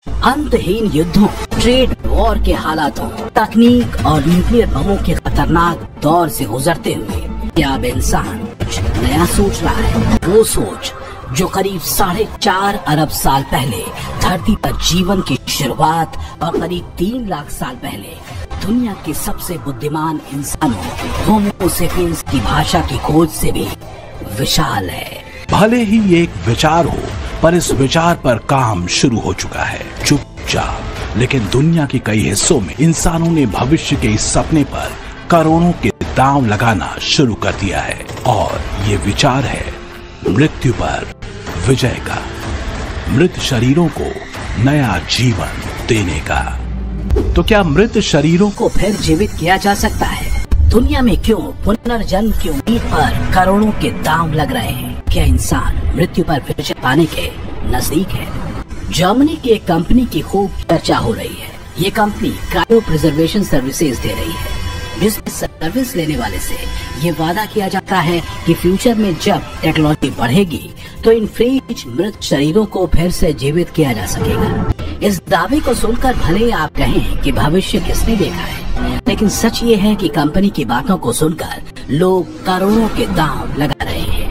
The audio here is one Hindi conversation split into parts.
अंतहीन युद्धों, ट्रेड वॉर के हालातों, तकनीक और न्यूक्लियर बमों के खतरनाक दौर से गुजरते हुए क्या अब इंसान कुछ नया सोच रहा है? वो सोच जो करीब 4.5 अरब साल पहले धरती पर जीवन की शुरुआत और करीब 3 लाख साल पहले दुनिया के सबसे बुद्धिमान इंसानों होमो सेपियंस की भाषा की खोज से भी विशाल है। भले ही ये एक विचार हो, पर इस विचार पर काम शुरू हो चुका है चुपचाप। लेकिन दुनिया के कई हिस्सों में इंसानों ने भविष्य के इस सपने पर करोड़ों के दांव लगाना शुरू कर दिया है, और ये विचार है मृत्यु पर विजय का, मृत शरीरों को नया जीवन देने का। तो क्या मृत शरीरों को फिर जीवित किया जा सकता है? दुनिया में क्यों पुनर्जन्म की उम्मीद पर करोड़ों के दांव लग रहे हैं? क्या इंसान मृत्यु पर विजय पाने के नजदीक है? जर्मनी की एक कंपनी की खूब चर्चा हो रही है। ये कंपनी क्रायो प्रिजर्वेशन सर्विसेज दे रही है, जिसमें सर्विस लेने वाले से ये वादा किया जाता है कि फ्यूचर में जब टेक्नोलॉजी बढ़ेगी तो इन फ्रीज मृत शरीरों को फिर से जीवित किया जा सकेगा। इस दावे को सुनकर भले ही आप कहें कि भविष्य किसने देखा है, लेकिन सच ये है कि कंपनी की बातों को सुनकर लोग करोड़ों के दांव लगा रहे हैं।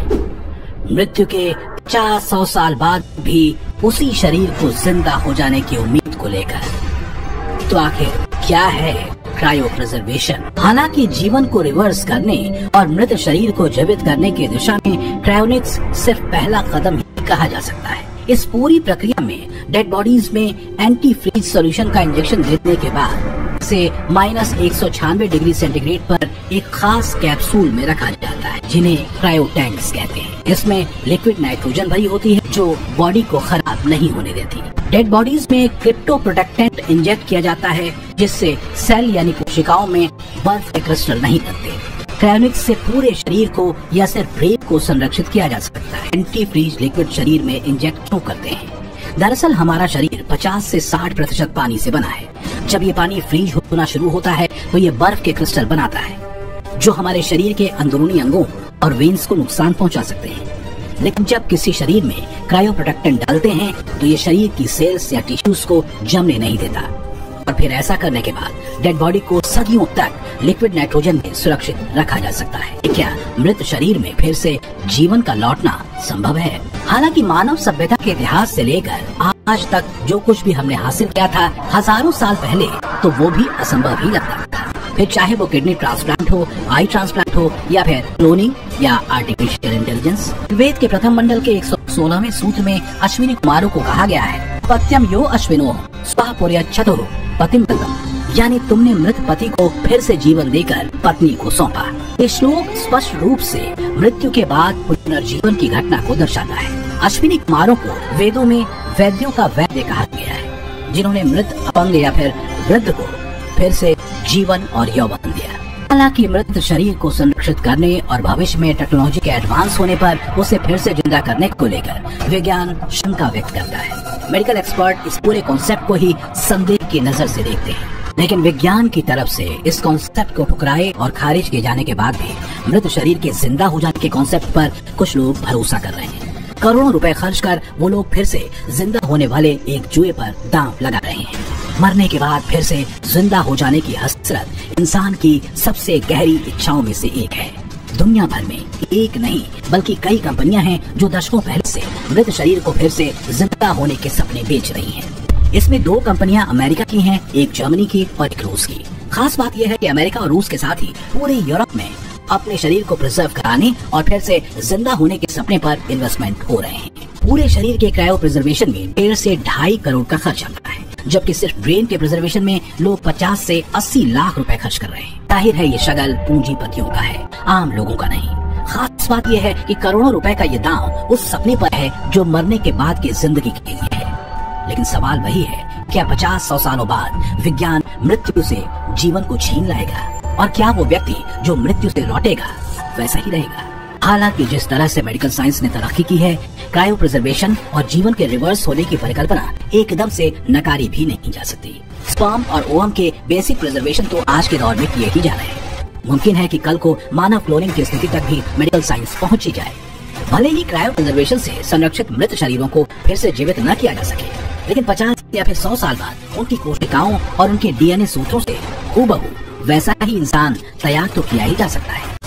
मृत्यु के 50-100 साल बाद भी उसी शरीर को जिंदा हो जाने की उम्मीद को लेकर। तो आखिर क्या है क्रायो प्रिजर्वेशन? हालांकि जीवन को रिवर्स करने और मृत शरीर को जीवित करने की दिशा में क्रायोनिक्स सिर्फ पहला कदम ही कहा जा सकता है। इस पूरी प्रक्रिया में डेड बॉडीज में एंटी फ्रीज सॉल्यूशन का इंजेक्शन देने के बाद से -196 डिग्री सेंटीग्रेड पर एक खास कैप्सूल में रखा जाता है, जिन्हें क्रायो टैंक्स कहते हैं। इसमें लिक्विड नाइट्रोजन भरी होती है जो बॉडी को खराब नहीं होने देती। डेड बॉडीज में क्रिप्टो प्रोटेक्टेंट इंजेक्ट किया जाता है, जिससे सेल यानी कोशिकाओं में बर्फ के क्रिस्टल नहीं बनते। क्रायोनिक्स से पूरे शरीर को या सिर्फ ब्रेन को संरक्षित किया जा सकता है। एंटी फ्रीज लिक्विड शरीर में इंजेक्ट क्यों करते हैं? दरअसल हमारा शरीर 50 से 60% पानी से बना है। जब ये पानी फ्रीज होना शुरू होता है तो ये बर्फ के क्रिस्टल बनाता है, जो हमारे शरीर के अंदरूनी अंगों और वेन्स को नुकसान पहुंचा सकते हैं। लेकिन जब किसी शरीर में क्रायो प्रोटेक्टेंट डालते हैं तो ये शरीर की सेल्स या टिश्यूज को जमने नहीं देता, और फिर ऐसा करने के बाद डेड बॉडी को सदियों तक लिक्विड नाइट्रोजन में सुरक्षित रखा जा सकता है। क्या मृत शरीर में फिर से जीवन का लौटना संभव है? हालांकि मानव सभ्यता के इतिहास से लेकर आज तक जो कुछ भी हमने हासिल किया था हजारों साल पहले, तो वो भी असंभव ही लगता था। फिर चाहे वो किडनी ट्रांसप्लांट हो, आई ट्रांसप्लांट हो, या फिर क्लोनिंग या आर्टिफिशियल इंटेलिजेंस। वेद के प्रथम मंडल के 116वें सूत्र में अश्विनी कुमारों को कहा गया है, पत्यम यो अश्विनो स्वापुर्यच्छतु पतिम दत्तम, यानी तुमने मृत पति को फिर से जीवन देकर पत्नी को सौंपा। ये श्लोक स्पष्ट रूप से मृत्यु के बाद पुनर्जीवन की घटना को दर्शाता है। अश्विनी कुमारों को वेदों में वैद्यों का वैद्य कहा गया है, जिन्होंने मृत अपंग या फिर वृद्ध को फिर से जीवन और यौवन दिया। हालांकि मृत शरीर को संरक्षित करने और भविष्य में टेक्नोलॉजी के एडवांस होने पर उसे फिर से जिंदा करने को लेकर विज्ञान शंका व्यक्त करता है। मेडिकल एक्सपर्ट इस पूरे कॉन्सेप्ट को ही संदेह की नजर से देखते हैं, लेकिन विज्ञान की तरफ से इस कॉन्सेप्ट को ठुकराए और खारिज किए जाने के बाद भी मृत शरीर के जिंदा हो जाने के कॉन्सेप्ट पर कुछ लोग भरोसा कर रहे हैं। करोड़ों रुपए खर्च कर वो लोग फिर से जिंदा होने वाले एक जुए पर दांव लगा रहे हैं। मरने के बाद फिर से जिंदा हो जाने की हसरत इंसान की सबसे गहरी इच्छाओं में से एक है। दुनिया भर में एक नहीं बल्कि कई कंपनियां हैं जो दशकों पहले से मृत शरीर को फिर से जिंदा होने के सपने बेच रही हैं। इसमें 2 कंपनियां अमेरिका की हैं, एक जर्मनी की और एक रूस की। खास बात यह है कि अमेरिका और रूस के साथ ही पूरे यूरोप में अपने शरीर को प्रिजर्व कराने और फिर से जिंदा होने के सपने पर इन्वेस्टमेंट हो रहे हैं। पूरे शरीर के क्रायो प्रिजर्वेशन में 1.5 से 2.5 करोड़ का खर्च आता है, जबकि सिर्फ ब्रेन के प्रिजर्वेशन में लोग 50 से 80 लाख रुपए खर्च कर रहे हैं। जाहिर है ये शगल पूंजीपतियों का है, आम लोगों का नहीं। खास बात यह है कि करोड़ों रुपए का ये दांव उस सपने पर है जो मरने के बाद की जिंदगी के लिए है। लेकिन सवाल वही है, क्या 50-100 सालों बाद विज्ञान मृत्यु से जीवन को छीन लाएगा? और क्या वो व्यक्ति जो मृत्यु से लौटेगा वैसा ही रहेगा? हालांकि जिस तरह से मेडिकल साइंस ने तरक्की की है, क्रायो प्रिजर्वेशन और जीवन के रिवर्स होने की परिकल्पना एकदम से नकारी भी नहीं जा सकती। स्पर्म और ओवम के बेसिक प्रिजर्वेशन तो आज के दौर में किए ही जा रहे हैं। मुमकिन है कि कल को मानव क्लोनिंग की स्थिति तक भी मेडिकल साइंस पहुंची जाए। भले ही क्रायो प्रिजर्वेशन से संरक्षित मृत शरीरों को फिर से जीवित न किया जा सके, लेकिन 50 या फिर 100 साल बाद उनकी कोशिकाओं और उनके DNA सूत्रों से हूबहू वैसा ही इंसान तैयार तो किया ही जा सकता है।